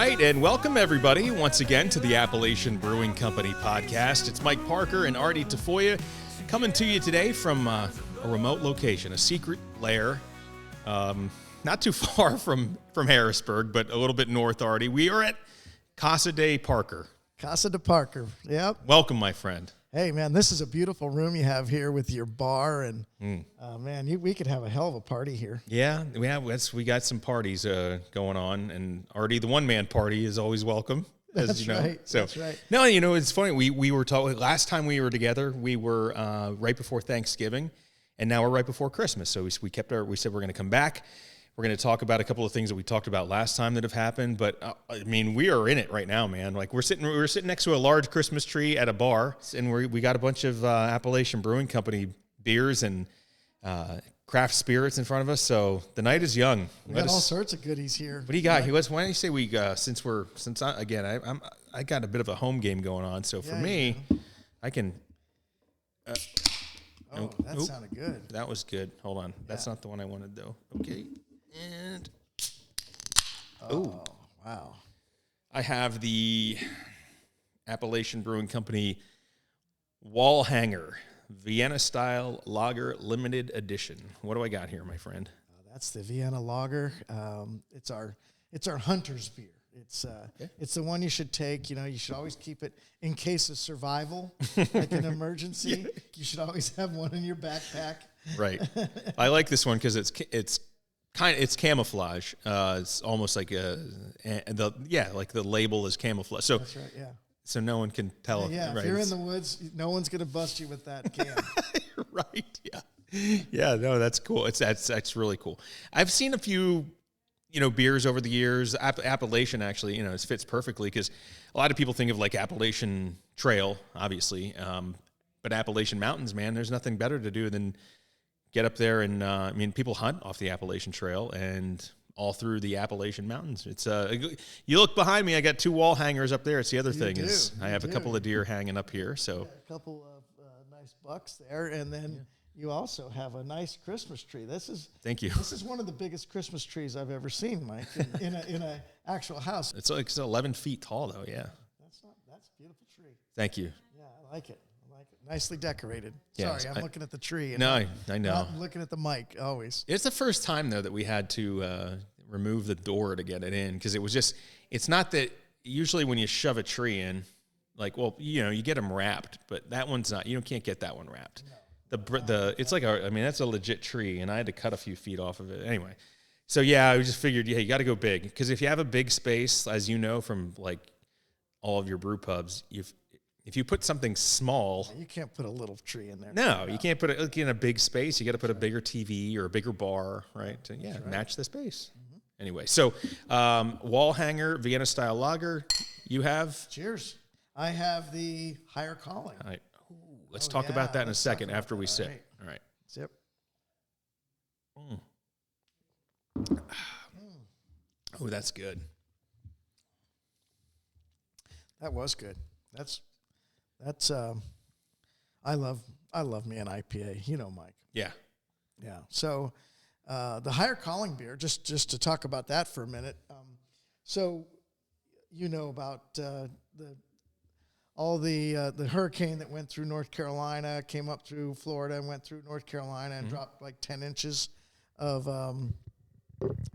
right, and welcome everybody once again to the Appalachian Brewing Company podcast. It's Mike Parker and Artie Tafoya coming to you today from a remote location, a secret lair, not too far from Harrisburg, but a little bit north, Artie. We are at Casa de Parker. Casa de Parker, yep. Welcome, my friend. Hey, man, this is a beautiful room you have here with your bar, and we could have a hell of a party here. Yeah, we got some parties going on, and Artie, the one-man party, is always welcome. That's right. So, that's right. No, it's funny. We were talking last time we were together. We were right before Thanksgiving, and now we're right before Christmas. So we said we're going to come back. We're going to talk about a couple of things that we talked about last time that have happened, but we are in it right now, man. Like we're sitting next to a large Christmas tree at a bar, and we got a bunch of Appalachian Brewing Company beers and craft spirits in front of us. So the night is young. We got all sorts of goodies here. What do you got? Why don't you say I got a bit of a home game going on. So for me, I can. That sounded good. That was good. Hold on. That's not the one I wanted though. Okay. And wow. I have the Appalachian Brewing Company Wall Hanger Vienna Style Lager Limited Edition. What do I got here, my friend? That's the Vienna Lager. It's our hunter's beer. It's the one you should take. You should always keep it in case of survival, like an emergency. Yeah. You should always have one in your backpack. Right. I like this one because it's camouflage. It's almost like the label is camouflage. So that's right. Yeah. So no one can tell. Yeah. If you're in the woods, no one's gonna bust you with that can. Right. Yeah. Yeah. No, that's cool. That's really cool. I've seen a few, beers over the years. Appalachian actually, it fits perfectly because a lot of people think of like Appalachian Trail, obviously, but Appalachian Mountains, man, there's nothing better to do than get up there and people hunt off the Appalachian Trail and all through the Appalachian Mountains. It's you look behind me, I got two wall hangers up there. It's the other thing is I have a couple of deer hanging up here. So a couple of nice bucks there, and then you also have a nice Christmas tree. Thank you. This is one of the biggest Christmas trees I've ever seen, Mike, in a actual house. It's 11 feet tall though. Yeah. That's a beautiful tree. Thank you. Yeah, I like it. Nicely decorated. Yes, Sorry, I'm looking at the tree. No, I know. I'm looking at the mic, always. It's the first time, though, that we had to remove the door to get it in because it's not that usually when you shove a tree in, you get them wrapped, but that one's not, you can't get that one wrapped. No. It's like that's a legit tree, and I had to cut a few feet off of it. Anyway, so yeah, I just figured, you got to go big because if you have a big space, as you know from like all of your brew pubs, if you put something small... You can't put a little tree in there. No, you can't put it in a big space. You got to put a bigger TV or a bigger bar, right? To, match the space. Mm-hmm. Anyway, so wall hanger, Vienna style lager, you have? Cheers. I have the Higher Calling. All right. Let's talk about that in a second after we sip. Right. All right. Sip. Oh, that's good. That was good. That's I love me an IPA, Mike. Yeah. Yeah. So the Higher Calling beer, just to talk about that for a minute. So about the hurricane that went through North Carolina, came up through Florida and went through North Carolina and dropped like 10 inches of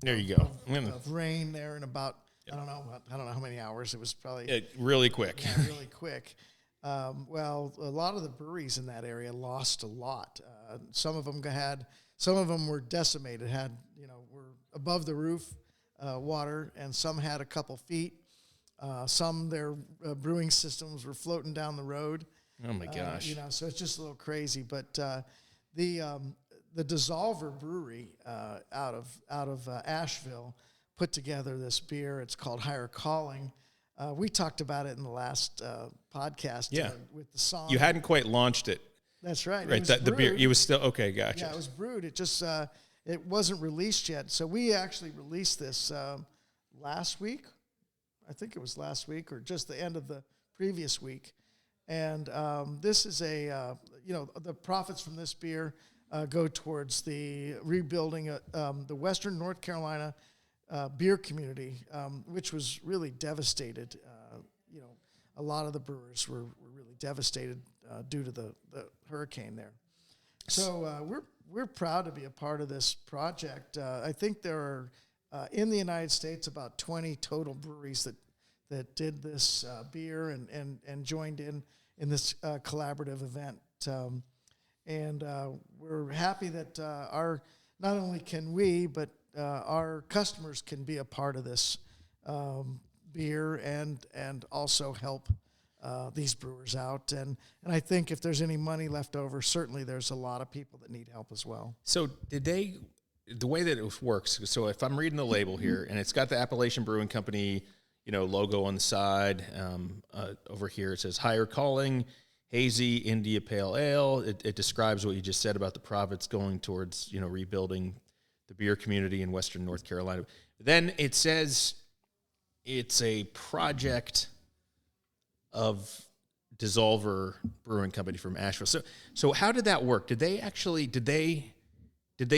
there you go. Of rain there in about I don't know how many hours. It was probably really quick. Yeah, really quick. Well, a lot of the breweries in that area lost a lot. Some of them were decimated, were above the roof water, and some had a couple feet. Some their brewing systems were floating down the road. Oh my gosh! So it's just a little crazy. But the Dissolver Brewery out of Asheville put together this beer. It's called Higher Calling. We talked about it in the last podcast. With the song. You hadn't quite launched it. That's right. Right. The beer. It was still okay. Gotcha. Yeah, it was brewed. It just it wasn't released yet. So we actually released this last week. I think it was last week or just the end of the previous week. And this is the profits from this beer go towards the rebuilding the Western North Carolina beer community, which was really devastated. A lot of the brewers were really devastated due to the hurricane there. So we're proud to be a part of this project. I think there are in the United States about 20 total breweries that did this beer and joined in this collaborative event. And we're happy that not only can we, but our customers can be a part of this beer and also help these brewers out. And I think if there's any money left over, certainly there's a lot of people that need help as well. So the way that it works, so if I'm reading the label here, and it's got the Appalachian Brewing Company, logo on the side, over here it says higher calling, hazy India Pale Ale. It describes what you just said about the profits going towards, rebuilding the beer community in Western North Carolina. Then it says it's a project of Dissolver Brewing Company from Asheville. So how did that work? Did they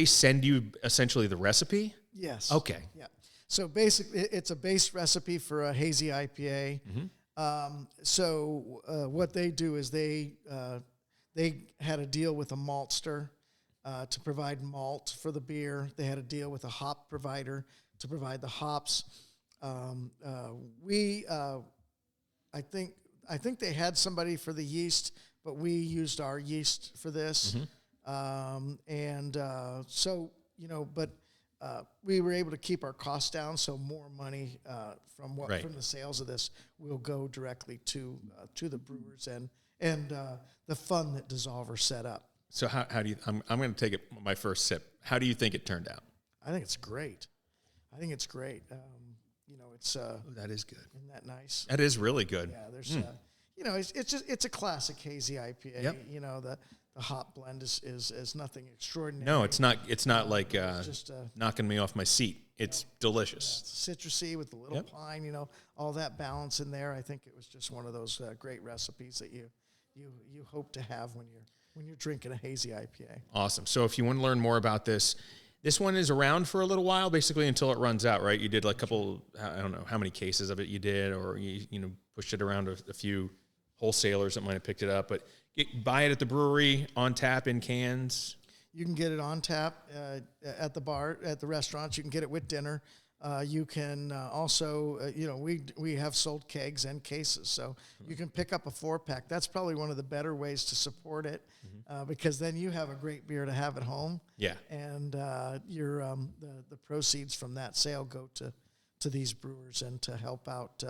send you essentially the recipe? Yes. Okay. Yeah. So basically, it's a base recipe for a hazy IPA. Mm-hmm. What they do is they had a deal with a maltster to provide malt for the beer. They had a deal with a hop provider to provide the hops. I think they had somebody for the yeast, but we used our yeast for this. Mm-hmm. We were able to keep our costs down, so more money from the sales of this will go directly to the brewers and the fund that Dissolver set up. So how do you? I'm going to take my first sip. How do you think it turned out? I think it's great. It's that is good. Isn't that nice? That is really good. Yeah, there's it's a classic hazy IPA. Yep. The hop blend is nothing extraordinary. No, it's not. It's not like just knocking me off my seat. It's delicious. It's citrusy with a little pine. All that balance in there. I think it was just one of those great recipes that you hope to have when you're drinking a hazy IPA. Awesome. So if you want to learn more about this one is around for a little while, basically until it runs out, right? You did like a couple. I don't know how many cases of it you did, or you pushed it around a few wholesalers that might have picked it up, but. Buy it at the brewery, on tap, in cans. You can get it on tap at the bar, at the restaurants. You can get it with dinner. You can also, we have sold kegs and cases, so you can pick up a 4-pack. That's probably one of the better ways to support it, because then you have a great beer to have at home. Yeah, and the proceeds from that sale go to these brewers and to help out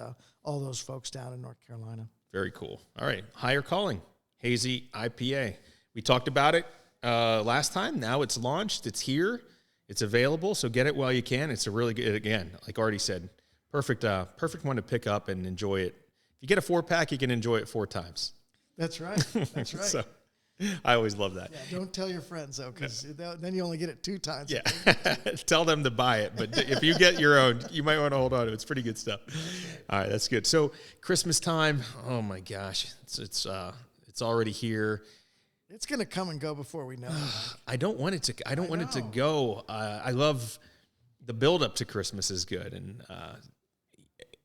all those folks down in North Carolina. Very cool. All right, higher calling. Hazy IPA. We talked about it last time. Now it's launched. It's here. It's available. So get it while you can. It's a really good, again, like Artie said, perfect one to pick up and enjoy it. If you get a 4-pack, you can enjoy it 4 times. That's right. That's right. So I always love that. Yeah, don't tell your friends, though, because then you only get it 2 times. Yeah. Tell them to buy it. But if you get your own, you might want to hold on to it. It's pretty good stuff. All right, that's good. So Christmas time, oh my gosh, it's already here. It's going to come and go before we know it. I don't want it to go. I love the build up to Christmas is good. And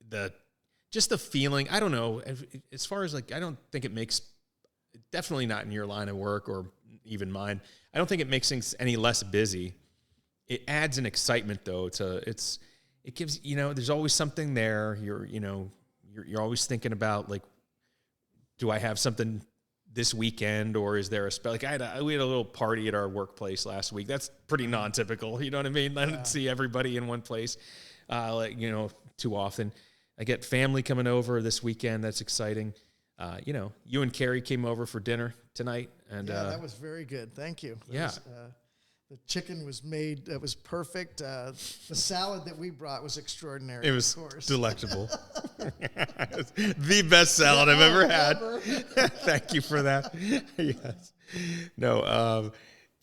the feeling, I don't know, as far as I don't think it makes, definitely not in your line of work or even mine. I don't think it makes things any less busy. It adds an excitement though. It gives, there's always something there. You're always thinking about like, do I have something this weekend, or is there we had a little party at our workplace last week. That's pretty non-typical. You know what I mean? I don't see everybody in one place, too often. I get family coming over this weekend. That's exciting. You and Carrie came over for dinner tonight, and that was very good. Thank you. The chicken was made. It was perfect. The salad that we brought was extraordinary. It was delectable. The best salad I've ever had. Thank you for that. Yes. No.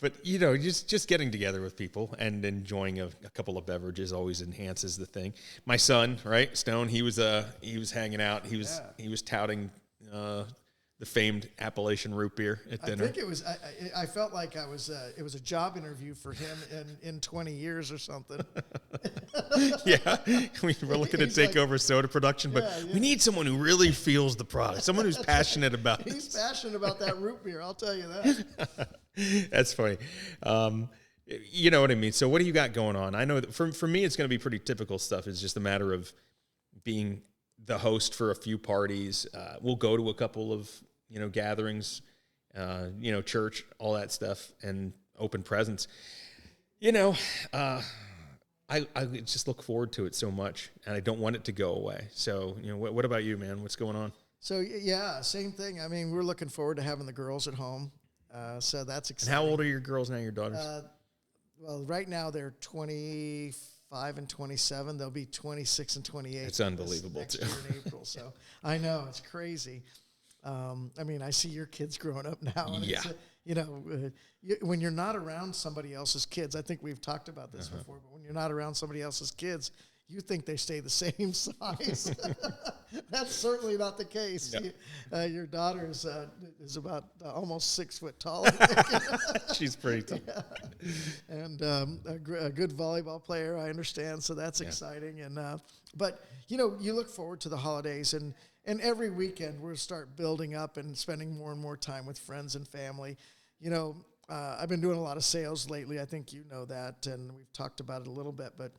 But just getting together with people and enjoying a couple of beverages always enhances the thing. My son, right, Stone, he was hanging out. He was touting the famed Appalachian root beer at dinner? I think it was. I felt like I was. It was a job interview for him in 20 years or something. Yeah, we were looking to take over soda production, but we need someone who really feels the product, someone who's passionate about it. He's passionate about that root beer, I'll tell you that. That's funny. You know what I mean? So what do you got going on? I know that for me, it's going to be pretty typical stuff. It's just a matter of being the host for a few parties. We'll go to a couple of, gatherings, church, all that stuff, and open presents. I just look forward to it so much, and I don't want it to go away. So, what about you, man? What's going on? So, yeah, same thing. I mean, we're looking forward to having the girls at home. So that's exciting. And how old are your girls now, your daughters? Well, right now they're 25 and 27. They'll be 26 and 28. It's unbelievable, next year in April. So I know, it's crazy. I mean, I see your kids growing up now. And yeah. When you're not around somebody else's kids, I think we've talked about this before, but when you're not around somebody else's kids, you think they stay the same size. That's certainly not the case. Yep. Your daughter is about almost 6 foot tall. She's pretty tall. Yeah. And a good volleyball player, I understand, so that's exciting. And but, you look forward to the holidays, and every weekend we'll start building up and spending more and more time with friends and family. I've been doing a lot of sales lately. I think you know that, and we've talked about it a little bit. But,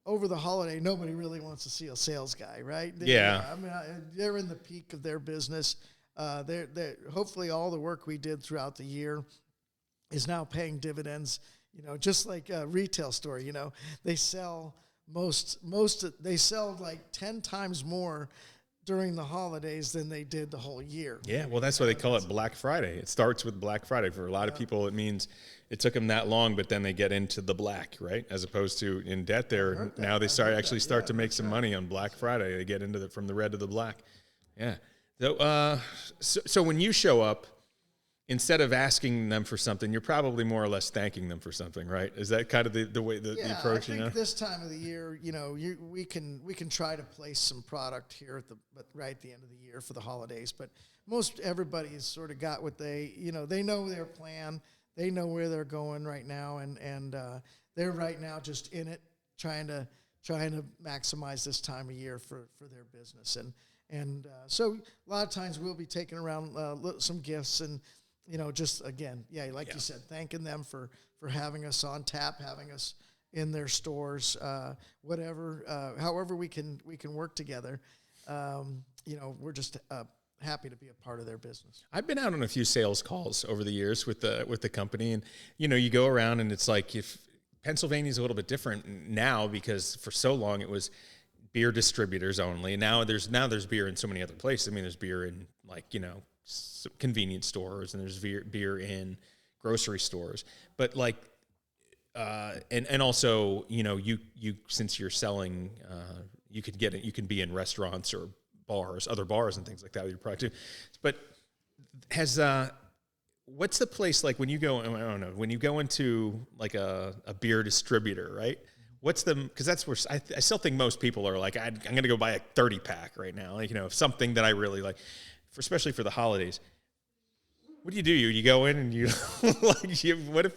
over the holiday, nobody really wants to see a sales guy, right? They're in the peak of their business. They're hopefully all the work we did throughout the year is now paying dividends. Just like a retail store, they sell they sell like 10 times more during the holidays than they did the whole year. Yeah, well, that's why they call it Black Friday. It starts with Black Friday. For a lot of people, it means it took them that long, but then they get into the black, right? As opposed to in debt there. Now they start to make some money on Black Friday. They get into from the red to the black. Yeah. So when you show up, instead of asking them for something, you're probably more or less thanking them for something, right? Is that kind of the way the approach? I think this time of the year, we can try to place some product here right at the end of the year for the holidays. But most everybody has sort of got what they know their plan, they know where they're going right now, and they're right now just in it, trying to maximize this time of year for their business, and so a lot of times we'll be taking around some gifts and. Just again, like you said, thanking them for having us on tap, having us in their stores, whatever, however we can work together. We're just happy to be a part of their business. I've been out on a few sales calls over the years with the company, and you go around and it's like if Pennsylvania's a little bit different now because for so long it was beer distributors only. Now there's beer in so many other places. I mean, there's beer in convenience stores, and there's beer in grocery stores, but and also you since you're selling you could get it, you can be in restaurants or other bars and things like that with your product too. But what's the place like when you go? I don't know, when you go into like a beer distributor, right? Because that's where I still think most people are like, I'm going to go buy a 30 pack right now, something that I really like. Especially for the holidays, what do? You go in and you what if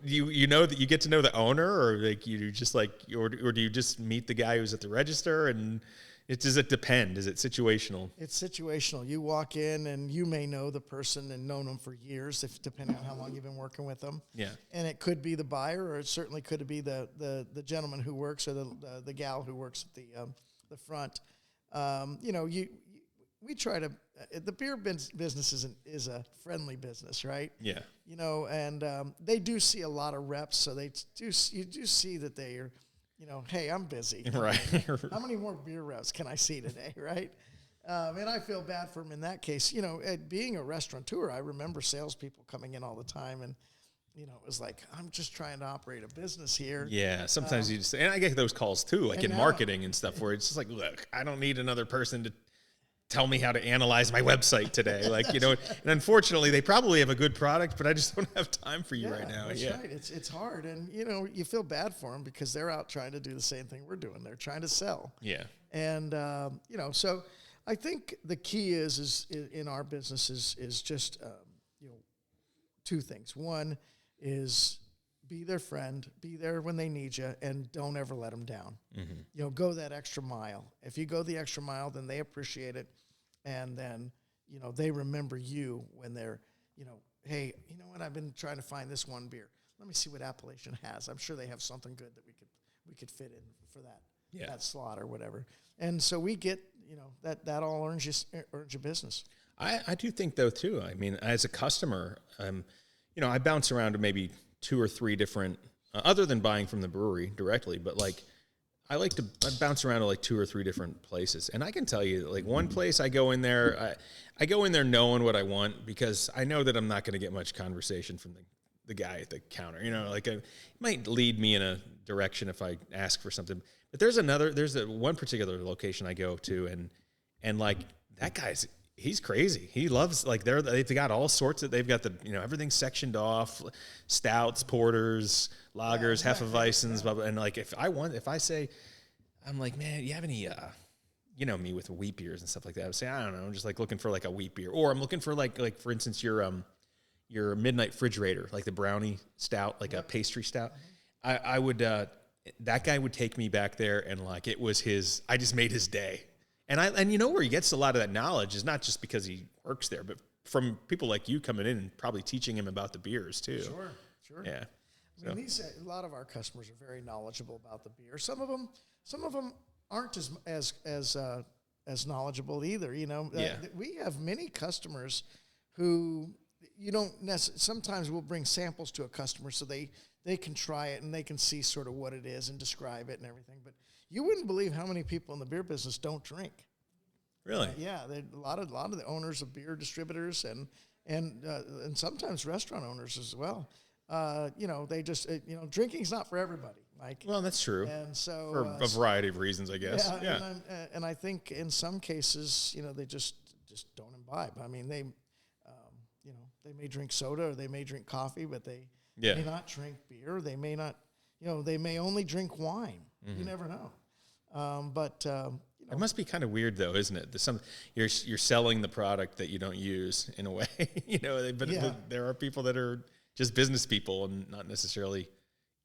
you know that you get to know the owner, or like you just or do you just meet the guy who's at the register? And does it depend? Is it situational? It's situational. You walk in and you may know the person and known them for years, depending on how long you've been working with them. Yeah. And it could be the buyer, or it certainly could be the gentleman who works, or the gal who works at the front. We try to. The beer business is a friendly business, right? Yeah. And they do see a lot of reps, so you do see that they are, hey, I'm busy. Right. How many more beer reps can I see today, right? And I feel bad for them in that case. Being a restaurateur, I remember salespeople coming in all the time, and it was like, I'm just trying to operate a business here. Yeah, sometimes you just, and I get those calls too, like in marketing and stuff, where it's just like, look, I don't need another person to tell me how to analyze my website today. And unfortunately they probably have a good product, but I just don't have time for you right now. That's right. It's hard. And, you feel bad for them because they're out trying to do the same thing we're doing. They're trying to sell. Yeah. And, so I think the key is in our business is just two things. One is be their friend, be there when they need you, and don't ever let them down. Mm-hmm. Go that extra mile. If you go the extra mile, then they appreciate it, and then they remember you when they're hey, you know what? I've been trying to find this one beer. Let me see what Appalachian has. I'm sure they have something good that we could fit in for that slot or whatever. And so we get that all earns your business. I do think though too. I mean, as a customer, I bounce around to maybe 2 or 3 different, other than buying from the brewery directly, but like I bounce around to like 2 or 3 different places. And I can tell you, like one place I go in there, I go in there knowing what I want because I know that I'm not going to get much conversation from the guy at the counter. It might lead me in a direction if I ask for something. But there's one particular location I go to and like that guy's, he's crazy. He loves, like, they've got all sorts of, they've got everything sectioned off, stouts, porters, lagers, Hefeweizens, blah, blah. And like, if I say, I'm like, man, you have any, me with wheat beers and stuff like that. I would say, I don't know, I'm just like looking for like a wheat beer, or I'm looking for like for instance, your midnight refrigerator, like the brownie stout, like a pastry stout. I would, that guy would take me back there and like, it was I just made his day. And where he gets a lot of that knowledge is not just because he works there, but from people like you coming in and probably teaching him about the beers too. Sure. Yeah. I mean, a lot of our customers are very knowledgeable about the beer. Some of them aren't as knowledgeable either. We have many customers who sometimes we'll bring samples to a customer so they can try it and they can see sort of what it is and describe it and everything. But you wouldn't believe how many people in the beer business don't drink. Really? Yeah, a lot of the owners of beer distributors and sometimes restaurant owners as well. They just drinking's not for everybody, Mike. Well, that's true. And so for a variety of reasons, I guess. Yeah. And I think in some cases, they just don't imbibe. I mean, they may drink soda or they may drink coffee, but they may not drink beer. They may not, they may only drink wine. Mm-hmm. You never know. It must be kind of weird though, isn't it? You're selling the product that you don't use in a way, but there are people that are just business people and not necessarily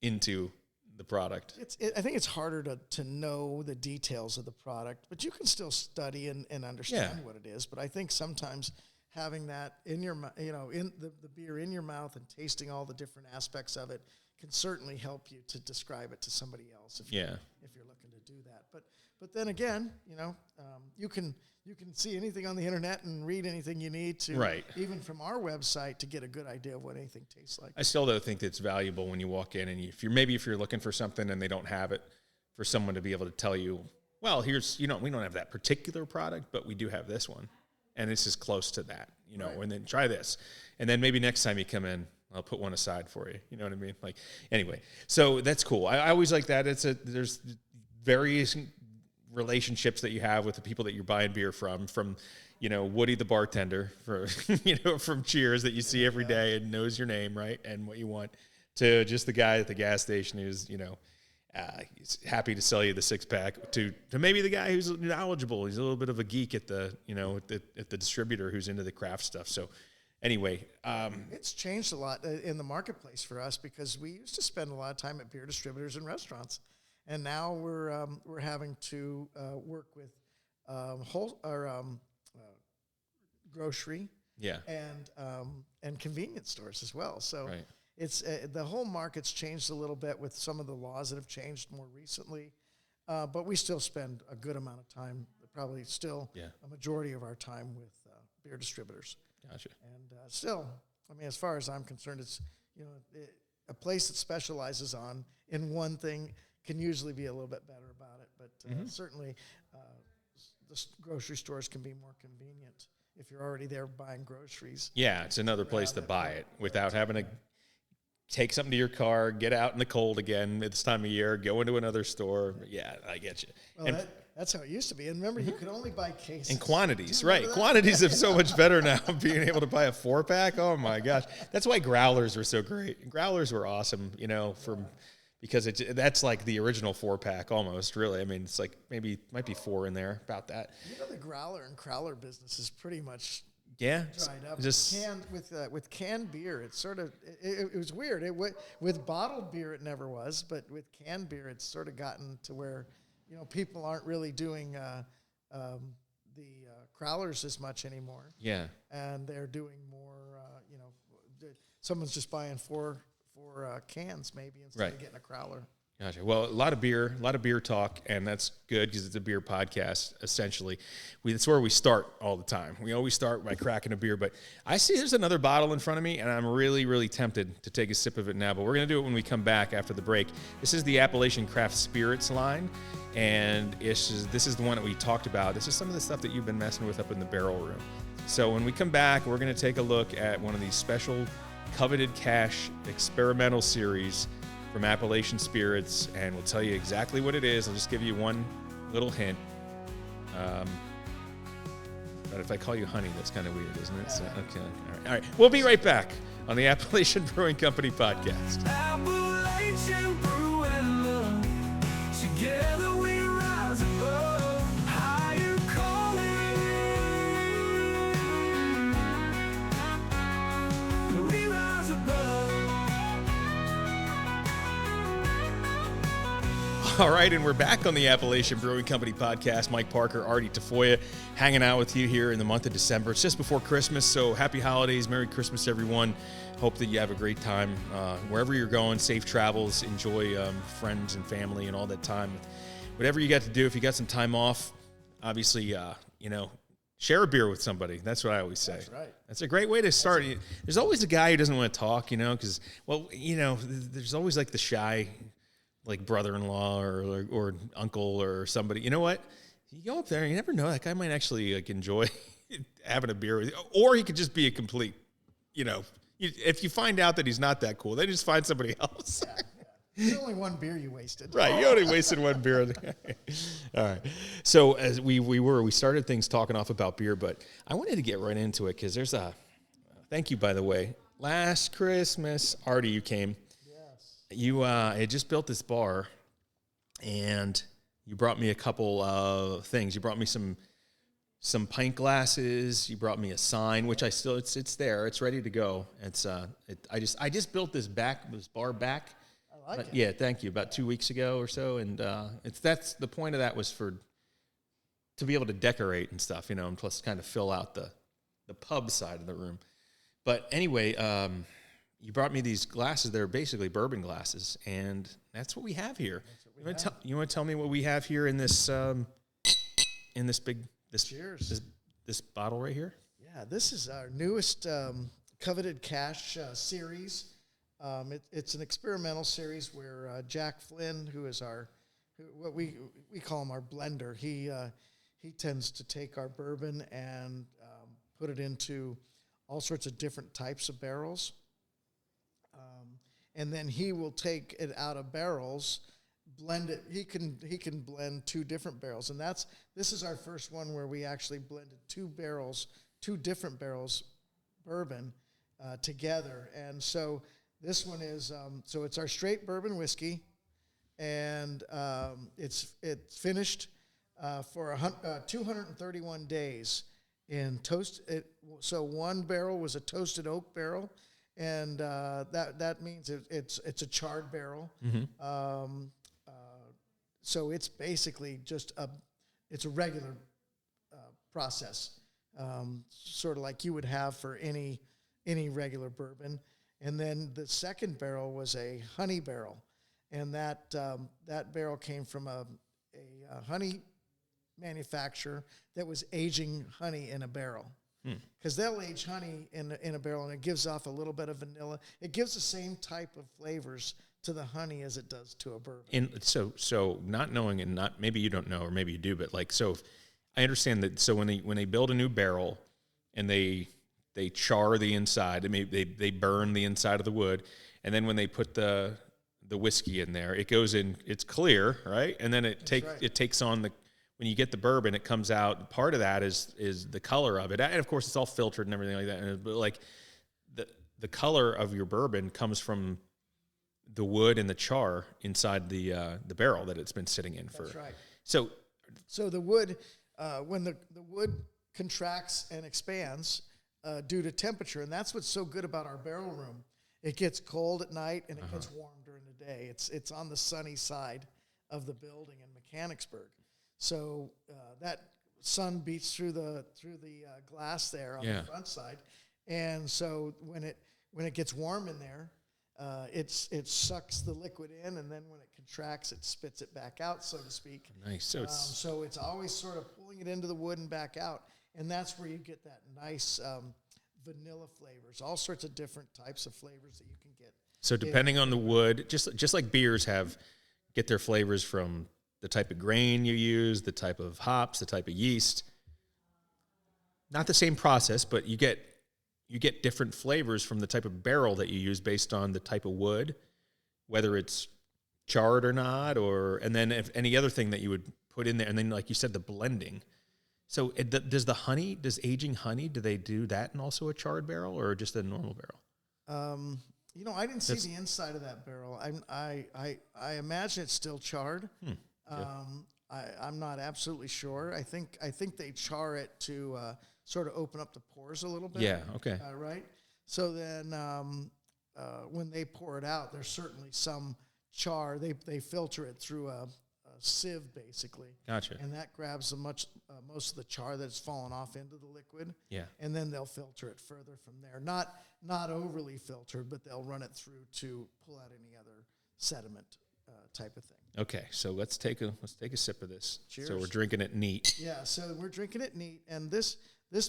into the product. I think it's harder to know the details of the product, but you can still study and understand what it is. But I think sometimes having that in your, in the beer in your mouth and tasting all the different aspects of it can certainly help you to describe it to somebody else if you're looking to do that. But then again, you can see anything on the internet and read anything you need to, even from our website, to get a good idea of what anything tastes like. I still don't think it's valuable when you walk in and if you're looking for something and they don't have it, for someone to be able to tell you, well, here's, we don't have that particular product, but we do have this one. And this is close to that, and then try this. And then maybe next time you come in, I'll put one aside for you. You know what I mean? Like, anyway, so that's cool. I always like that. There's various relationships that you have with the people that you're buying beer from Woody the bartender, from Cheers that you see every day and knows your name, right? And what you want, to just the guy at the gas station who's, he's happy to sell you the 6-pack, to maybe the guy who's knowledgeable. He's a little bit of a geek at the distributor who's into the craft stuff. So anyway, it's changed a lot in the marketplace for us because we used to spend a lot of time at beer distributors and restaurants, and now we're having to work with grocery, and convenience stores as well. So it's the whole market's changed a little bit with some of the laws that have changed more recently, but we still spend a good amount of time, probably still a majority of our time with beer distributors. Gotcha. And still, I mean, as far as I'm concerned, it's a place that specializes in one thing can usually be a little bit better about it. But certainly, the grocery stores can be more convenient if you're already there buying groceries. Yeah, it's another place to buy it without having to take something to your car, get out in the cold again at this time of year, go into another store. Yeah, I get you. Well, that's how it used to be. And remember, you could only buy cases. And quantities, right. Quantities are so much better now, being able to buy a 4-pack. Oh, my gosh. That's why growlers were so great. Growlers were awesome, because that's like the original 4-pack almost, really. I mean, it's like might be 4 in there, about that. The growler and crowler business is pretty much dried up. Just with canned beer, it's sort of it was weird. With bottled beer, it never was, but with canned beer, it's sort of gotten to where people aren't really doing the crowlers as much anymore. Yeah, and they're doing more. Someone's just buying four cans maybe instead of getting a crowler. Gotcha. Well, a lot of beer talk, and that's good because it's a beer podcast. Essentially, that's where we start all the time. We always start by cracking a beer. But I see there's another bottle in front of me, and I'm really, really tempted to take a sip of it now. But we're gonna do it when we come back after the break. This is the Appalachian Craft Spirits line, and this is the one that we talked about. This is some of the stuff that you've been messing with up in the barrel room. So when we come back, we're gonna take a look at one of these special coveted cash experimental series from Appalachian Spirits, and we'll tell you exactly what it is. I'll just give you one little hint. But if I call you honey, that's kind of weird, isn't it? So, okay. All right. We'll be right back on the Appalachian Brewing Company podcast. Appalachian Brewing Love. Together we rise above. Higher calling. We rise above. All right, and we're back on the Appalachian Brewing Company podcast. Mike Parker, Artie Tafoya, hanging out with you here in the month of December. It's just before Christmas, so happy holidays, Merry Christmas, everyone. Hope that you have a great time wherever you're going. Safe travels. Enjoy friends and family and all that time. Whatever you got to do, if you got some time off, obviously, share a beer with somebody. That's what I always say. That's right. That's a great way to start. There's always a guy who doesn't want to talk, because, there's always like the shy, like brother-in-law or uncle or somebody. You know what? You go up there, you never know. That guy might actually like enjoy having a beer with you, or he could just be a complete. If you find out that he's not that cool, then just find somebody else. There's only one beer you wasted. Right, you only wasted one beer. All right. So as we started things talking off about beer, but I wanted to get right into it because there's thank you, by the way. Last Christmas, Artie, you came. You had just built this bar, and you brought me a couple of things. You brought me some pint glasses. You brought me a sign, which it's there. It's ready to go. I just built this bar back. I like it. Yeah, thank you. About 2 weeks ago or so, and that's the point of that was to be able to decorate and stuff, and plus kind of fill out the pub side of the room. But anyway. You brought me these glasses. They're basically bourbon glasses, and that's what we have here. You want to tell me what we have here in this Cheers. This bottle right here? Yeah, this is our newest coveted cash series. It's an experimental series where Jack Flynn, who is what we call him our blender, he tends to take our bourbon and put it into all sorts of different types of barrels. And then he will take it out of barrels, blend it. He can blend 2 different barrels, and this is our first one where we actually blended 2 different barrels, bourbon, together. And so this one is it's our straight bourbon whiskey, and it's finished for 231 days in toast. So one barrel was a toasted oak barrel. And that means it's a charred barrel. Mm-hmm. So it's basically just a regular process, sort of like you would have for any regular bourbon. And then the second barrel was a honey barrel, and that barrel came from a honey manufacturer that was aging honey in a barrel. Because they'll age honey in a barrel, and it gives off a little bit of vanilla. It gives the same type of flavors to the honey as it does to a bourbon. And so not knowing, and not maybe you don't know, or maybe you do, but I understand that. So when they build a new barrel and they char the inside, they burn the inside of the wood, and then when they put the whiskey in there, it goes in. It's clear, right? And then it takes on when you get the bourbon, it comes out. Part of that is the color of it, and of course, it's all filtered and everything like that. But like the color of your bourbon comes from the wood and the char inside the barrel that it's been sitting in for. That's right. So the wood, when the wood contracts and expands due to temperature, and that's what's so good about our barrel room. It gets cold at night and it gets warm during the day. It's on the sunny side of the building in Mechanicsburg, so that sun beats through the glass there on the front side, and so when it gets warm in there, it sucks the liquid in, and then when it contracts, it spits it back out, so to speak. Nice. So it's always sort of pulling it into the wood and back out, and that's where you get that nice vanilla flavors, all sorts of different types of flavors that you can get. So depending on the wood, just like beers get their flavors from the type of grain you use, the type of hops, the type of yeast. Not the same process, but you get different flavors from the type of barrel that you use based on the type of wood, whether it's charred or not, and then if any other thing that you would put in there, and then like you said, the blending. So does aging honey, do they do that in also a charred barrel or just a normal barrel? I didn't see the inside of that barrel. I imagine it's still charred. I'm not absolutely sure. I think they char it to sort of open up the pores a little bit. Yeah. Okay. Right. So then when they pour it out, there's certainly some char. They filter it through a sieve basically. Gotcha. And that grabs most of the char that's fallen off into the liquid. Yeah. And then they'll filter it further from there. Not overly filtered, but they'll run it through to pull out any other sediment type of thing. Okay, so let's take a sip of this. Cheers. So we're drinking it neat. Yeah, so we're drinking it neat, and this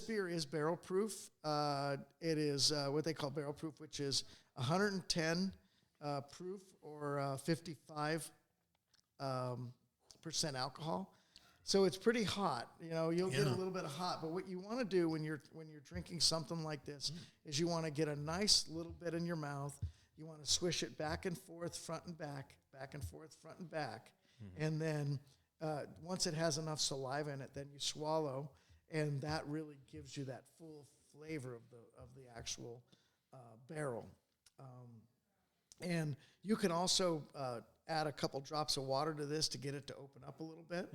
beer is barrel proof. It is what they call barrel proof, which is 110 proof or 55 percent alcohol. So it's pretty hot. You'll get a little bit of hot, but what you want to do when you're drinking something like this is you want to get a nice little bit in your mouth. You want to swish it back and forth, front and back and forth, front and back. And then once it has enough saliva in it, then you swallow, and that really gives you that full flavor of the actual barrel. And you can also add a couple drops of water to this to get it to open up a little bit,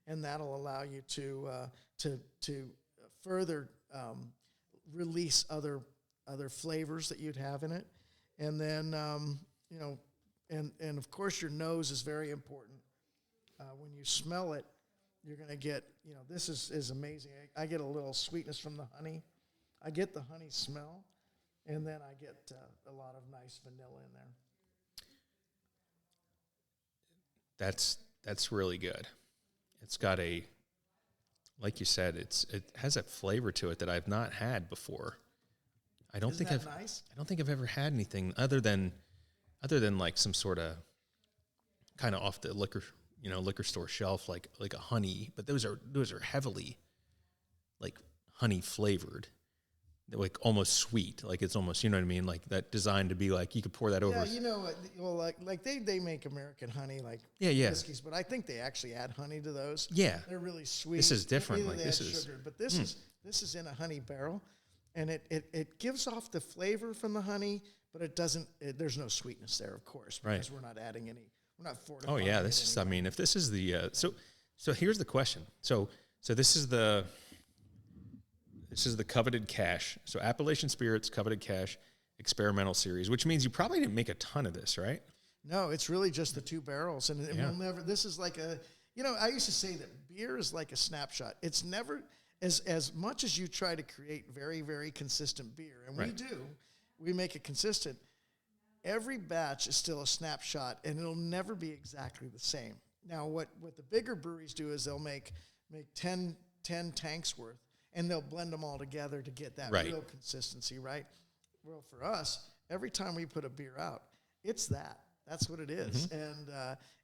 and that'll allow you to further release other flavors that you'd have in it. And then and of course your nose is very important. When you smell it, you're going to get, this is amazing. I get a little sweetness from the honey. I get the honey smell, and then I get a lot of nice vanilla in there. That's really good. It's got like you said, it has a flavor to it that I've not had before. I don't think I've ever had anything other than like some sort of kind of off the liquor store shelf, like a honey, but those are heavily like honey flavored. They're like almost sweet, like it's almost, you know what I mean, like that designed to be like you could pour that over. Yeah, well, like they make American honey, like whiskeys, but I think they actually add honey to those. Yeah, they're really sweet. This is different. Like this is sugar, but this is in a honey barrel, and it gives off the flavor from the honey, but it doesn't. There's no sweetness there, of course, because we're not adding any. We're not fortifying. Oh yeah, this is. I mean, if this is the so here's the question. So this is the. This is the Coveted Cash. So Appalachian Spirits Coveted Cash Experimental Series, which means you probably didn't make a ton of this, right? No, it's really just the two barrels. And we'll never, this is like I used to say that beer is like a snapshot. It's never, as much as you try to create very, very consistent beer, and we make it consistent, every batch is still a snapshot, and it'll never be exactly the same. Now, what the bigger breweries do is they'll make 10 tanks worth, and they'll blend them all together to get that real consistency, right? Well, for us, every time we put a beer out, it's that. That's what it is.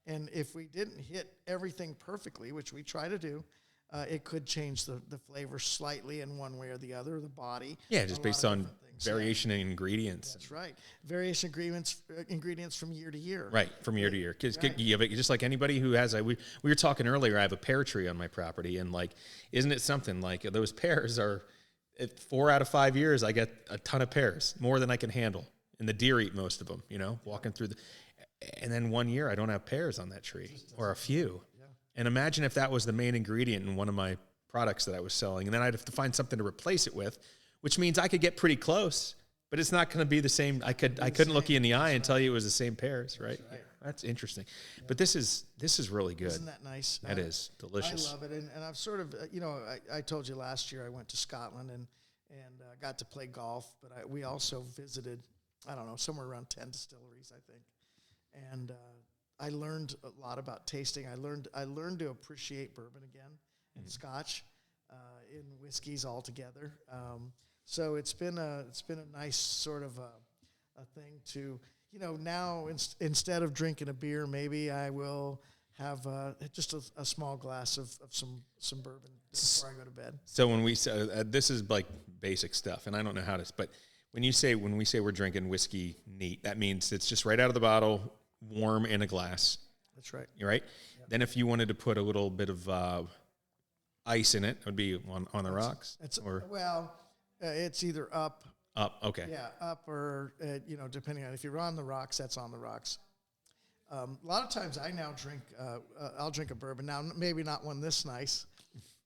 And if we didn't hit everything perfectly, which we try to do, it could change the flavor slightly in one way or the other, the body. Yeah, just based on variation in ingredients. That's right. Variation ingredients from year to year. Right, from year to year. Because just like anybody who has, we were talking earlier, I have a pear tree on my property, and like, isn't it something like those pears are, 4 out of 5 years, I get a ton of pears, more than I can handle. And the deer eat most of them, walking through and then 1 year I don't have pears on that tree or a few. Yeah. And imagine if that was the main ingredient in one of my products that I was selling, and then I'd have to find something to replace it with, which means I could get pretty close, but it's not going to be the same. I couldn't look you in the eye and tell you it was the same pears, right? Yeah, that's interesting. Yeah. But this is really good. Isn't that nice? That is delicious. I love it, and I've sort of I told you last year I went to Scotland and got to play golf, but we also visited somewhere around 10 distilleries, I think, and I learned a lot about tasting. I learned to appreciate bourbon again and Scotch, in whiskeys altogether. So it's been a nice sort of a thing to, now instead of drinking a beer, maybe I will have just a small glass of some bourbon before I go to bed. So when we say this is like basic stuff, and I don't know how to, but when we say we're drinking whiskey neat, that means it's just right out of the bottle, warm in a glass. That's right. You're right. Yep. Then if you wanted to put a little bit of ice in it, it would be on the rocks. It's either up. Up, okay. Yeah, up or depending on if you're on the rocks, that's on the rocks. A lot of times I now drink. I'll drink a bourbon now. Maybe not one this nice,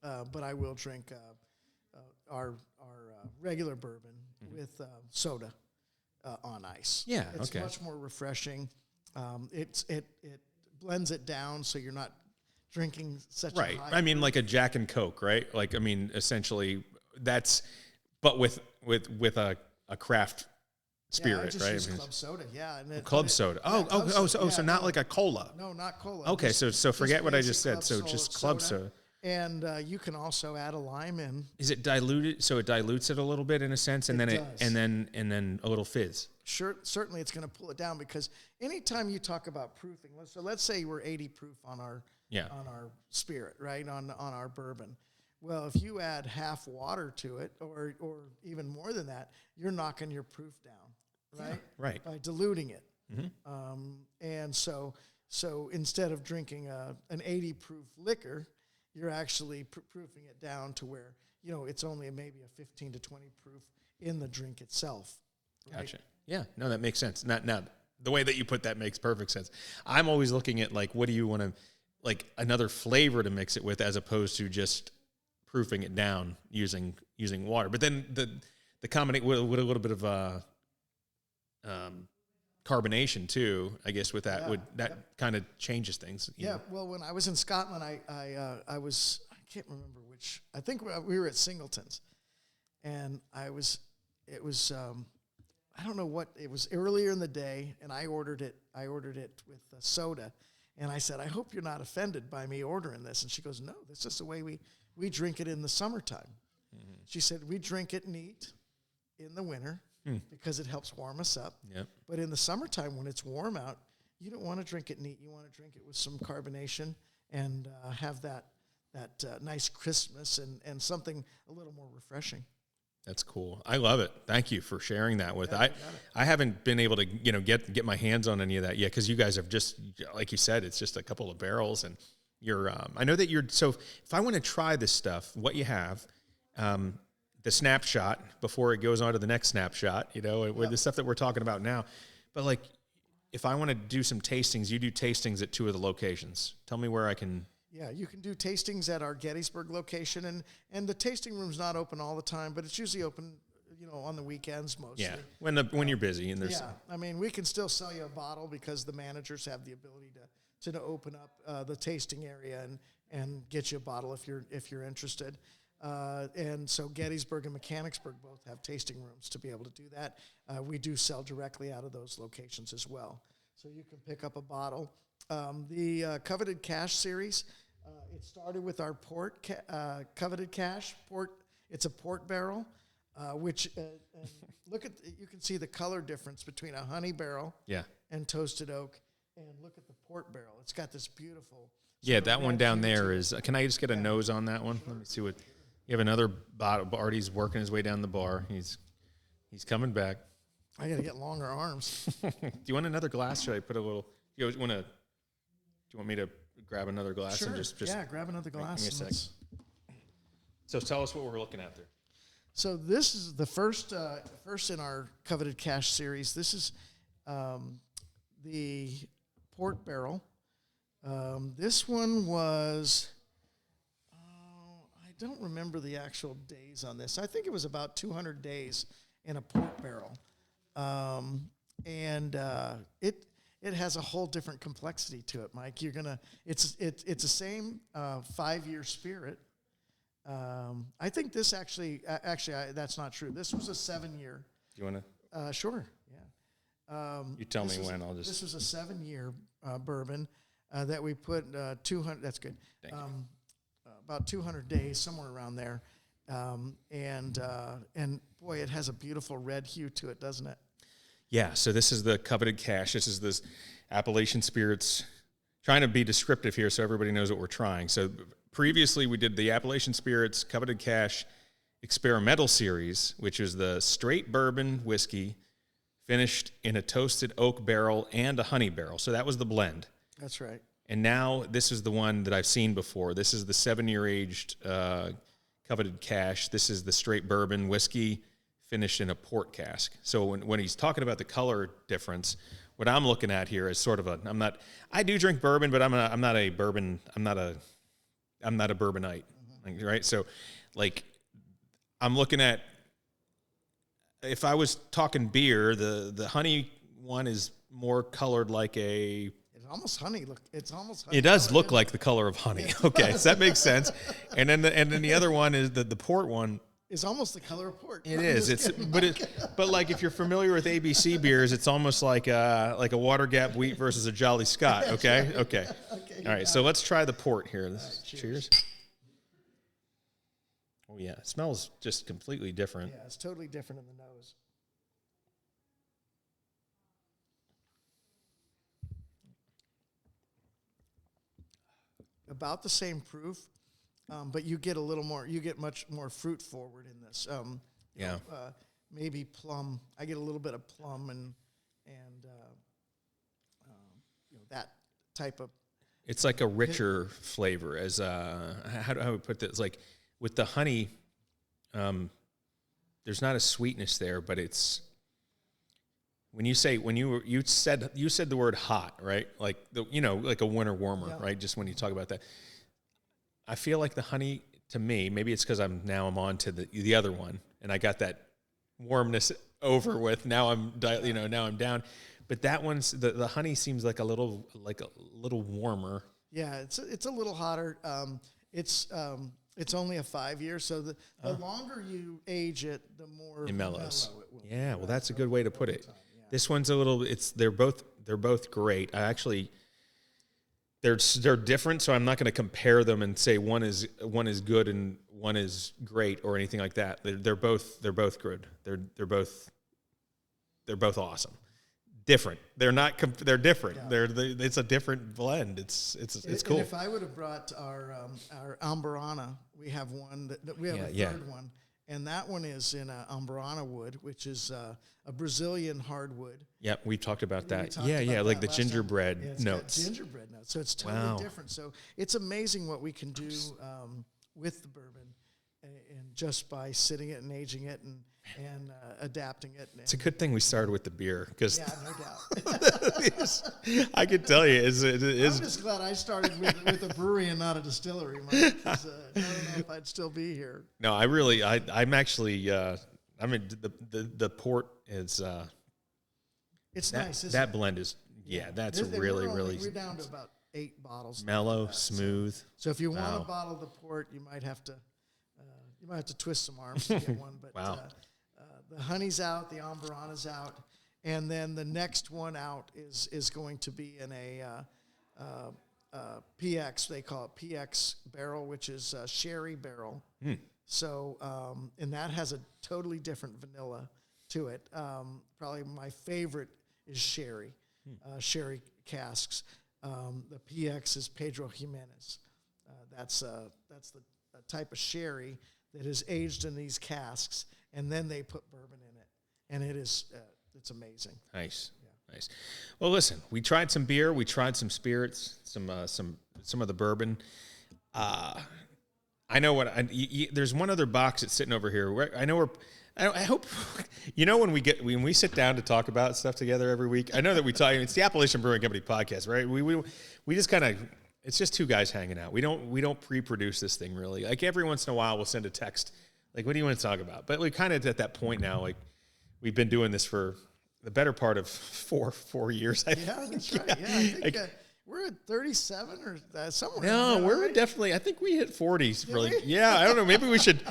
but I will drink our regular bourbon with soda on ice. Yeah, it's much more refreshing. It blends it down so you're not drinking such a high. I mean, like a Jack and Coke, right? Like, I mean, essentially that's, but with a craft spirit, I just right? use club soda, yeah. And club soda. So not like a cola. No, not cola. Okay, so forget what I just said. So just club soda. And you can also add a lime in. Is it diluted? So it dilutes it a little bit in a sense, and then a little fizz. Sure, certainly it's going to pull it down, because anytime you talk about proofing, so let's say we're 80 proof on our spirit, right, on our bourbon. Well, if you add half water to it, or even more than that, you're knocking your proof down, right? Yeah, right. By diluting it. Mm-hmm. And so instead of drinking an 80 proof liquor, you're actually proofing it down to where, it's only maybe a 15 to 20 proof in the drink itself. Right? Gotcha. Yeah, no, that makes sense. Now, the way that you put that makes perfect sense. I'm always looking at, like, what do you want to, like, another flavor to mix it with, as opposed to just proofing it down using water. But then the combination with a little bit of carbonation too, I guess, with that kind of changes things. Yeah. Well, when I was in Scotland, I can't remember which. I think we were at Singleton's, and it was I don't know what it was, earlier in the day, and I ordered it with soda, and I said, I hope you're not offended by me ordering this. And she goes, no, this is the way we drink it in the summertime. Mm-hmm. She said, we drink it neat in the winter because it helps warm us up. Yep. But in the summertime, when it's warm out, you don't want to drink it neat. You want to drink it with some carbonation and have that nice crispness and something a little more refreshing. That's cool. I love it. Thank you for sharing that with I haven't been able to get my hands on any of that yet, because you guys have just, like you said, it's just a couple of barrels, and you're I know that you're, so if I want to try this stuff, what you have, the snapshot before it goes on to the next snapshot, with the stuff that we're talking about now. But, like, if I want to do some tastings, you do tastings at 2 of the locations. Tell me where I can. Yeah, you can do tastings at our Gettysburg location, and the tasting room's not open all the time, but it's usually open, on the weekends mostly. Yeah, when you're busy and there's. Yeah, I mean, we can still sell you a bottle because the managers have the ability to open up the tasting area and get you a bottle if you're interested. And so Gettysburg and Mechanicsburg both have tasting rooms to be able to do that. We do sell directly out of those locations as well, so you can pick up a bottle. The Coveted Cash series. It started with our Coveted Cash port. It's a port barrel, which look at you can see the color difference between a honey barrel and toasted oak, and look at the port barrel. It's got this beautiful. Yeah, that one down there is. Can I just get a nose on that one? Sure. Let me see what. You have another bottle. Artie's working his way down the bar. He's coming back. I got to get longer arms. Do you want another glass? Should I put a little? Do you want me to grab another glass? Sure. And just grab another glass. Give me a sec. So tell us what we're looking at there. So this is the first in our Coveted Cash series. This is the port barrel. This one was, I don't remember the actual days on this. I think it was about 200 days in a port barrel. It has a whole different complexity to it, Mike. It's the same 5-year spirit. I think this that's not true. This was a 7-year. Do you want to? Sure, yeah. You tell me when. I'll just. This was a 7-year bourbon that we put 200. That's good. Thank you. About 200 days, somewhere around there, and boy, it has a beautiful red hue to it, doesn't it? Yeah. So this is the coveted cash. This is this Appalachian Spirits. Trying to be descriptive here so everybody knows what we're trying. So previously we did the Appalachian Spirits Coveted Cash Experimental Series, which is the straight bourbon whiskey finished in a toasted oak barrel and a honey barrel. So that was the blend. That's right. And now this is the one that I've seen before. This is the 7-year aged Coveted Cash. This is the straight bourbon whiskey finished in a port cask. So when he's talking about the color difference, what I'm looking at here is sort of I do drink bourbon, but I'm not a bourbonite, right? So, like, I'm looking at, if I was talking beer, the honey one is more colored like a. It's almost honey. Look, it's almost. Honey. It does look like the color of honey. Okay, so that makes sense. And then the other one is the port one. It's almost the color of port. It is. But like if you're familiar with ABC beers, it's almost like a Water Gap Wheat versus a Jolly Scott. Okay. Okay. All right. So let's try the port here. Cheers. Oh yeah, it smells just completely different. Yeah, it's totally different in the nose. About the same proof. But you get a little more. You get much more fruit forward in this. Yeah. Maybe plum. I get a little bit of plum and that type of. It's like a richer flavor. As how do I put this? Like with the honey, there's not a sweetness there, but it's. When you said the word hot, right? Like like a winter warmer, yeah. Right? Just when you talk about that. I feel like the honey, to me, maybe it's because I'm on to the other one, and I got that warmness over with. Now I'm down, but that one's the honey seems like a little warmer. Yeah, it's a little hotter. It's only a 5-year, so the longer you age it, the more it mellows. Mellow it will. Yeah, well, that's a good way to put it. Yeah. This one's a little. They're both great. I actually. They're different, so I'm not going to compare them and say one is good and one is great or anything like that. They're both good. They're both awesome. Different. They're not. They're different. Yeah. It's a different blend. It's cool. And if I would have brought our Amburana, we have one that we have a third one, and that one is in a Amburana wood, which is a Brazilian hardwood. Yep, we talked about that. Yeah, like the gingerbread notes. Gingerbread notes. So it's totally different. So it's amazing what we can do with the bourbon, and just by sitting it and aging it and adapting it. It's a good thing we started with the beer because no doubt. I can tell you, I'm just glad I started with a brewery and not a distillery, Mike, I don't know if I'd still be here. No, I'm actually. I mean, the port is. It's nice. That blend is, that's really. We're down to about 8 bottles. Mellow, smooth. So if you want to bottle the port, you might have to twist some arms to get one. But the honey's out, the Amburana's out, and then the next one out is going to be in a PX. They call it PX barrel, which is a sherry barrel. Mm. So, and that has a totally different vanilla to it. Probably my favorite is sherry, sherry casks. The PX is Pedro Jimenez. That's the type of sherry that is aged in these casks, and then they put bourbon in it, and it's amazing. Nice. Yeah. Nice. Well, listen, we tried some beer, we tried some spirits, some of the bourbon. I know there's one other box that's sitting over here. I know I hope, when we sit down to talk about stuff together every week, I know that we talk, it's the Appalachian Brewing Company podcast, right? We just kind of, it's just two guys hanging out. We don't pre-produce this thing really. Like every once in a while we'll send a text, like, what do you want to talk about? But we're kind of at that point now, like we've been doing this for the better part of four years. I think. That's right. Yeah, I think we're at 37 or somewhere. No, we're right? definitely. I think we hit 40s. Did Really? we? Yeah. I don't know. Maybe we should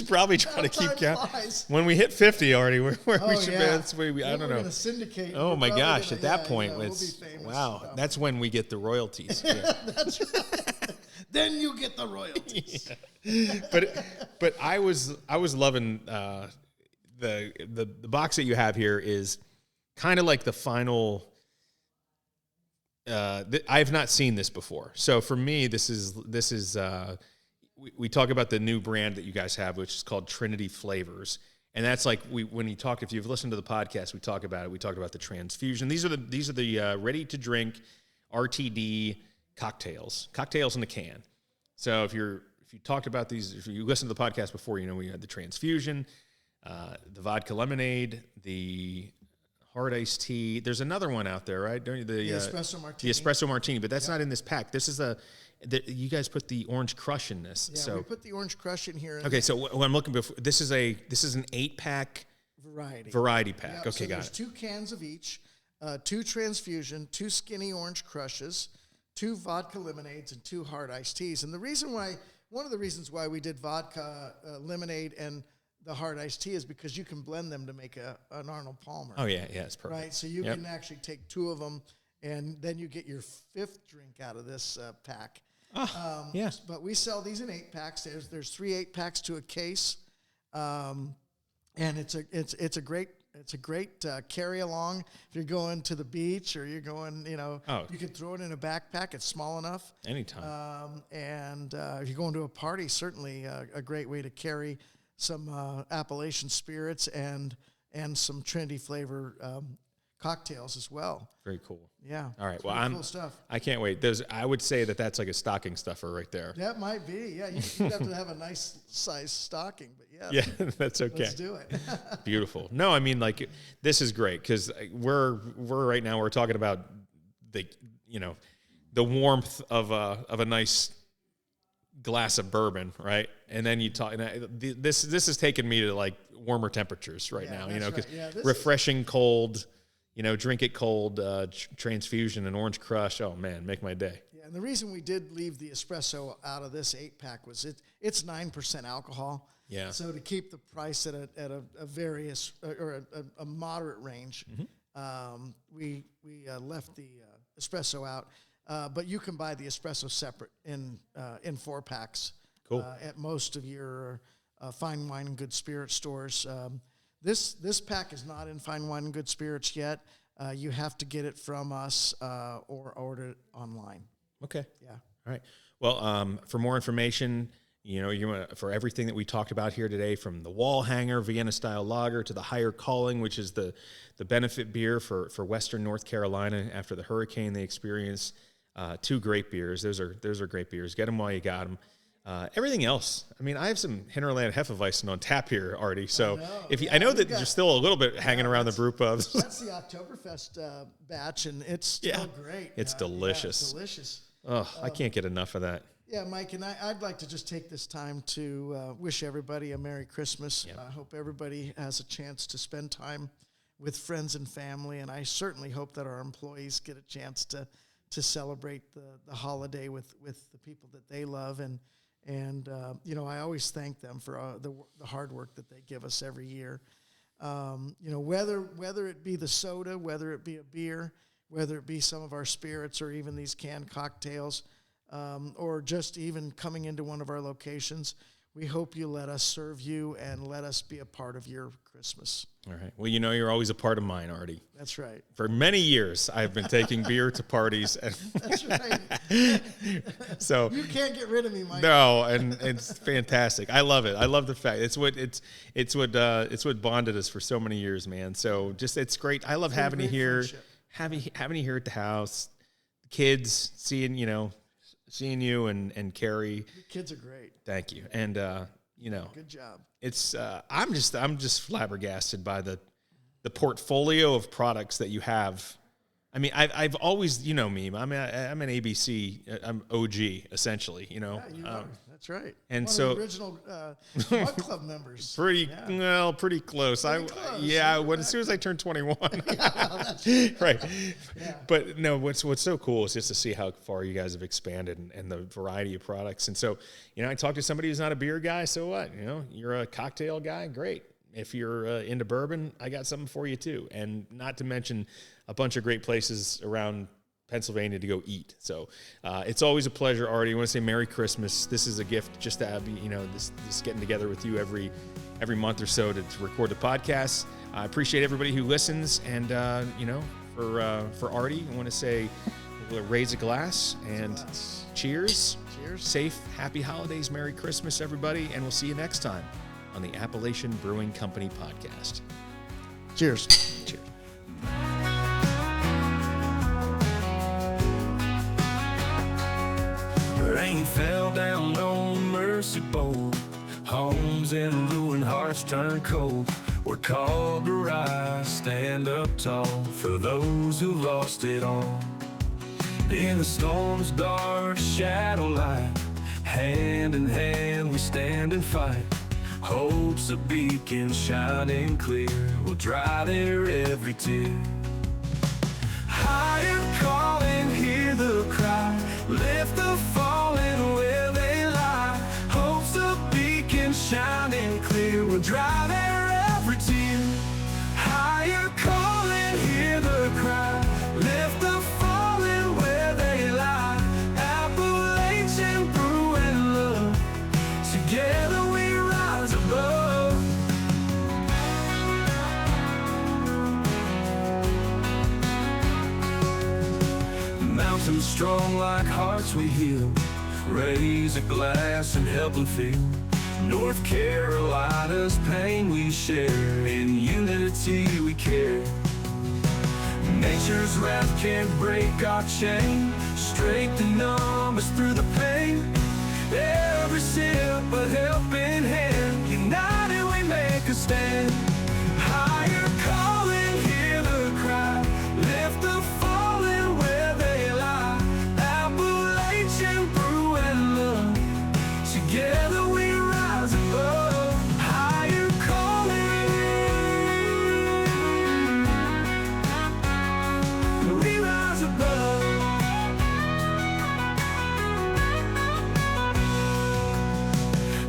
probably try to keep Time count. flies. When we hit 50 already, we should be. Yeah. That's where I don't We're know. gonna syndicate. Oh We're my probably gosh! gonna- At that yeah, point, we'll it's be famous. wow. That's when we get the royalties. Yeah. That's right. Then you get the royalties. But I was loving the box that you have here is kind of like the final. I have not seen this before, so for me, this is we talk about the new brand that you guys have, which is called Trinity Flavors, and that's like if you've listened to the podcast, we talk about it. We talked about the transfusion. These are the ready to drink RTD cocktails in a can. So if you talked about these, if you listened to the podcast before, we had the transfusion, the vodka lemonade, the hard iced tea. There's another one out there, right? Don't you? The espresso martini. The espresso martini, but that's not in this pack. This is you guys put the orange crush in this. Yeah, so we put the orange crush in here. okay, so what I'm looking before, this is an 8-pack variety pack. Yep, Okay, so got there's it. 2 cans of each, 2 transfusion, 2 skinny orange crushes, 2 vodka lemonades, and 2 hard iced teas. And one of the reasons why we did vodka lemonade and the hard iced tea is because you can blend them to make an Arnold Palmer. Oh yeah, it's perfect. Right, so you can actually take 2 of them, and then you get your 5th drink out of this pack. Yeah. But we sell these in 8 packs. There's 3 8-packs to a case, and it's a great carry along if you're going to the beach or you're going. You can throw it in a backpack. It's small enough. Anytime. And if you're going to a party, certainly a great way to carry some Appalachian spirits and some Trinity flavor cocktails as well. Very cool. Yeah. All right. It's Well, really cool stuff. I can't wait. I would say that's like a stocking stuffer right there. That might be. Yeah, you'd have to have a nice size stocking, but yeah. Yeah, that's okay. Let's do it. Beautiful. No, I mean, like, this is great because we're right now we're talking about the warmth of a nice glass of bourbon, right? And then you talk. And this has taken me to like warmer temperatures right now. Because refreshing cold. Drink it cold, transfusion and orange crush. Oh man, make my day. Yeah, and the reason we did leave the espresso out of this 8-pack was it's 9% alcohol. Yeah. So to keep the price at a various or a moderate range, we left the espresso out. But you can buy the espresso separate in 4 packs. Cool. At most of your fine wine and good spirit stores. This pack is not in fine wine and good spirits yet. You have to get it from us or order it online. Okay. Yeah. All right. Well, for more information, for everything that we talked about here today, from the wall hanger Vienna style lager to the higher calling, which is the benefit beer for Western North Carolina after the hurricane they experienced. 2 great beers. Those are great beers. Get them while you got them. Everything else, I mean, I have some Hinterland Hefeweizen on tap here, Artie. So I know that you're still a little bit hanging around the brew pubs. That's the Oktoberfest batch, and it's still great. It's delicious. Yeah, it's delicious. Oh, I can't get enough of that. Yeah, Mike, and I'd like to just take this time to wish everybody a Merry Christmas. Yeah. I hope everybody has a chance to spend time with friends and family, and I certainly hope that our employees get a chance to celebrate the holiday with the people that they love. And I always thank them for the hard work that they give us every year. Whether it be the soda, whether it be a beer, whether it be some of our spirits or even these canned cocktails, or just even coming into one of our locations, we hope you let us serve you and let us be a part of your Christmas. All right. Well, you're always a part of mine, Artie. That's right. For many years, I've been taking beer to parties. That's right. So you can't get rid of me, Mike. No, and it's fantastic. I love it. I love the fact it's what bonded us for so many years, man. So it's great. I love having you here, having you here at the house, kids seeing you and Carrie. Your kids are great. Thank you. And Good job. it's I'm just flabbergasted by the portfolio of products that you have. I mean, I've always, you know me, I'm an ABC, I'm OG essentially, Yeah, you are. That's right. And One so of the original Mug Club members. pretty close. As soon as I turned 21, right. Yeah. But no, what's so cool is just to see how far you guys have expanded and the variety of products. And so, I talked to somebody who's not a beer guy. So what? You're a cocktail guy. Great. If you're into bourbon, I got something for you too. And not to mention a bunch of great places around Pennsylvania to go eat. So it's always a pleasure, Artie. I want to say Merry Christmas. This is a gift just to have, this getting together with you every month or so to record the podcast. I appreciate everybody who listens. And, for Artie, I want to say we'll raise a glass and cheers. Cheers. Safe, happy holidays. Merry Christmas, everybody. And we'll see you next time on the Appalachian Brewing Company podcast. Cheers. Cheers. Rain fell down on Mercy Bowl. Homes in ruin, hearts turned cold. We're called to rise, stand up tall for those who lost it all. In the storm's dark shadow light, hand in hand we stand and fight. Hope's a beacon shining clear, we'll dry their every tear. Higher calling, hear the cry, lift the fallen where they lie. Hope's a beacon shining clear, we'll dry their every tear. Higher calling, hear the cry, lift the fallen where they lie. Appalachian brewing love, together we rise above. Mountains strong like hearts we heal, raise a glass and help them feel. North Carolina's pain we share, in unity we care. Nature's wrath can't break our chain, strength numb us through the pain. Every sip a helping hand, united we make a stand. Higher calling, hear the cry, lift the fallen where they lie. Appalachian brewing love, together we rise above. Higher calling, we rise above.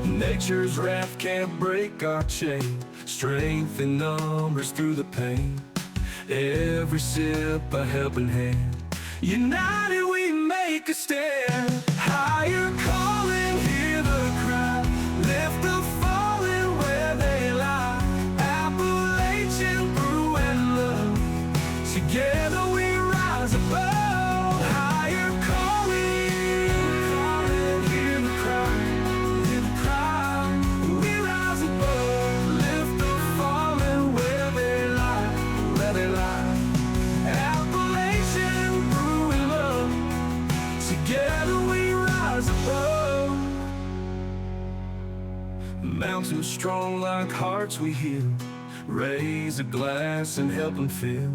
Nature's wrath can't break our chain, strength in numbers through the pain. Every sip a helping hand, united we make a stand. Higher calling, hear the cry, lift the fallen where they lie. Appalachian brewing love, together we rise above. Higher calling, hear the cry, hear the cry, we rise above. Lift the fallen where they lie, where they lie. Appalachian brewing love, together we rise above. Mountains strong like hearts we heal, raise a glass and help them fill.